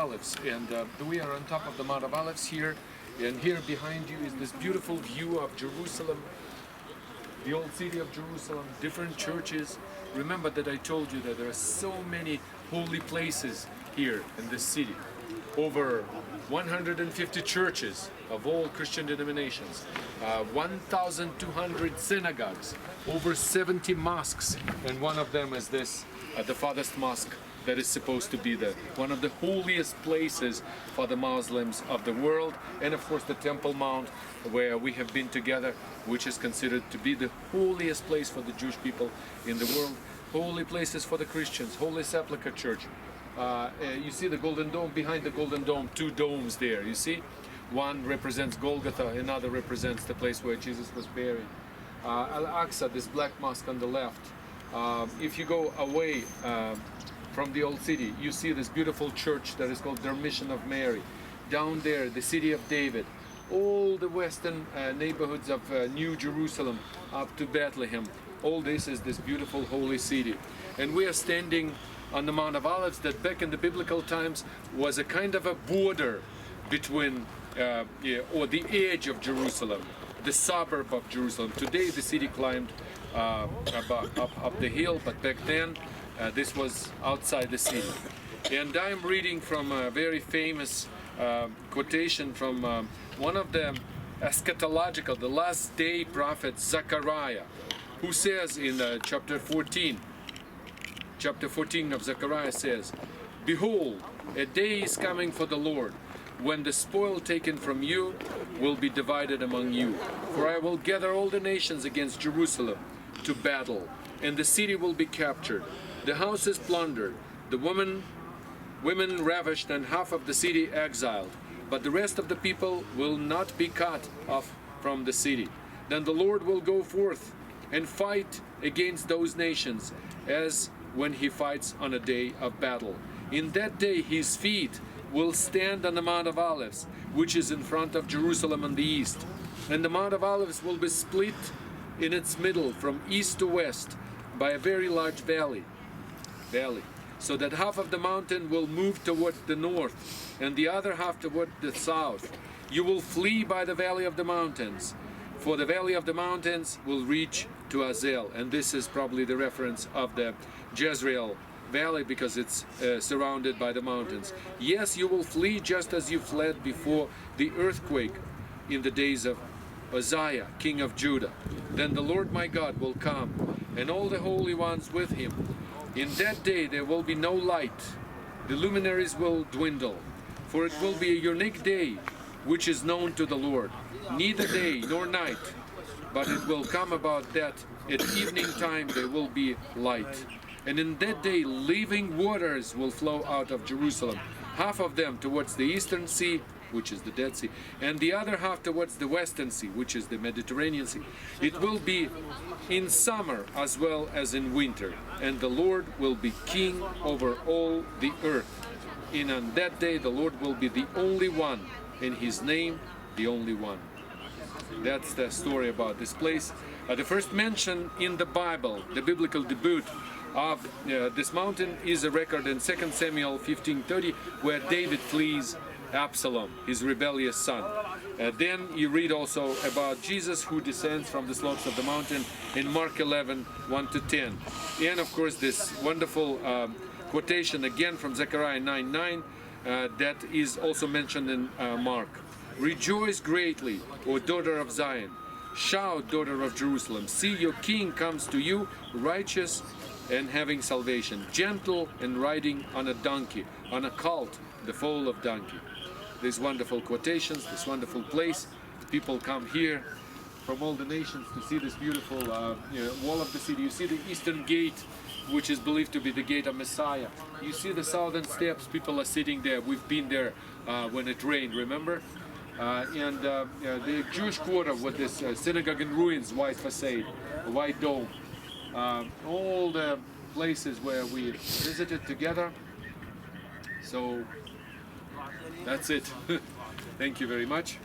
Olives, and we are on top of the Mount of Olives here, and here behind you is this beautiful view of Jerusalem, the old city of Jerusalem, different churches. Remember that I told you that there are so many holy places here in this city. Over 150 churches of all Christian denominations, 1,200 synagogues, over 70 mosques, and one of them is this, the farthest mosque that is supposed to be one of the holiest places for the Muslims of the world, and of course the Temple Mount, where we have been together, which is considered to be the holiest place for the Jewish people in the world, holy places for the Christians, Holy Sepulchre Church. You see the Golden Dome, behind the Golden Dome, two domes there, you see? One represents Golgotha, another represents the place where Jesus was buried. Al-Aqsa, this black mosque on the left. If you go away from the old city, you see this beautiful church that is called the Mission of Mary. Down there, the city of David, all the western neighborhoods of New Jerusalem up to Bethlehem. All this is this beautiful holy city. And we are standing on the Mount of Olives that back in the biblical times was a kind of a border between, or the edge of Jerusalem, the suburb of Jerusalem. Today the city climbed up the hill, but back then this was outside the city. And I'm reading from a very famous quotation from one of the eschatological, the last day prophet Zecharia, who says in chapter 14 of Zecharia says, "Behold, a day is coming for the Lord, when the spoil taken from you will be divided among you. For I will gather all the nations against Jerusalem to battle, and the city will be captured, the houses plundered, the women ravished, and half of the city exiled. But the rest of the people will not be cut off from the city. Then the Lord will go forth and fight against those nations, as when he fights on a day of battle. In that day his feet will stand on the Mount of Olives, which is in front of Jerusalem on the east. And the Mount of Olives will be split in its middle from east to west by a very large valley, so that half of the mountain will move toward the north and the other half toward the south. You will flee by the valley of the mountains, for the valley of the mountains will reach to Azel." And this is probably the reference of the Jezreel Valley, because it's surrounded by the mountains. "Yes, you will flee just as you fled before the earthquake in the days of Uzziah, king of Judah. Then the Lord my God will come, and all the holy ones with him. In that day there will be no light, the luminaries will dwindle, for it will be a unique day which is known to the Lord, neither day nor night, but it will come about that at evening time there will be light. And in that day living waters will flow out of Jerusalem, half of them towards the eastern sea, which is the Dead Sea, and the other half towards the western sea, which is the Mediterranean Sea. It will be in summer as well as in winter, and the Lord will be king over all the earth. And on that day the Lord will be the only one, and his name the only one." That's the story about this place. The first mention in the Bible, the biblical debut of this mountain, is a record in 2 Samuel 15:30, where David flees Absalom, his rebellious son. Then you read also about Jesus, who descends from the slopes of the mountain in Mark 11:1-10. And of course this wonderful quotation again from Zechariah 9:9 that is also mentioned in Mark. "Rejoice greatly, O daughter of Zion. Shout, daughter of Jerusalem. See, your king comes to you, righteous and having salvation, gentle and riding on a donkey, on a colt, the foal of donkey." These wonderful quotations, this wonderful place. People come here from all the nations to see this beautiful wall of the city. You see the eastern gate, which is believed to be the gate of Messiah. You see the southern steps. People are sitting there. We've been there when it rained, remember? The Jewish quarter with this synagogue in ruins, white facade, a white dome. All the places where we visited together. So that's it. Thank you very much.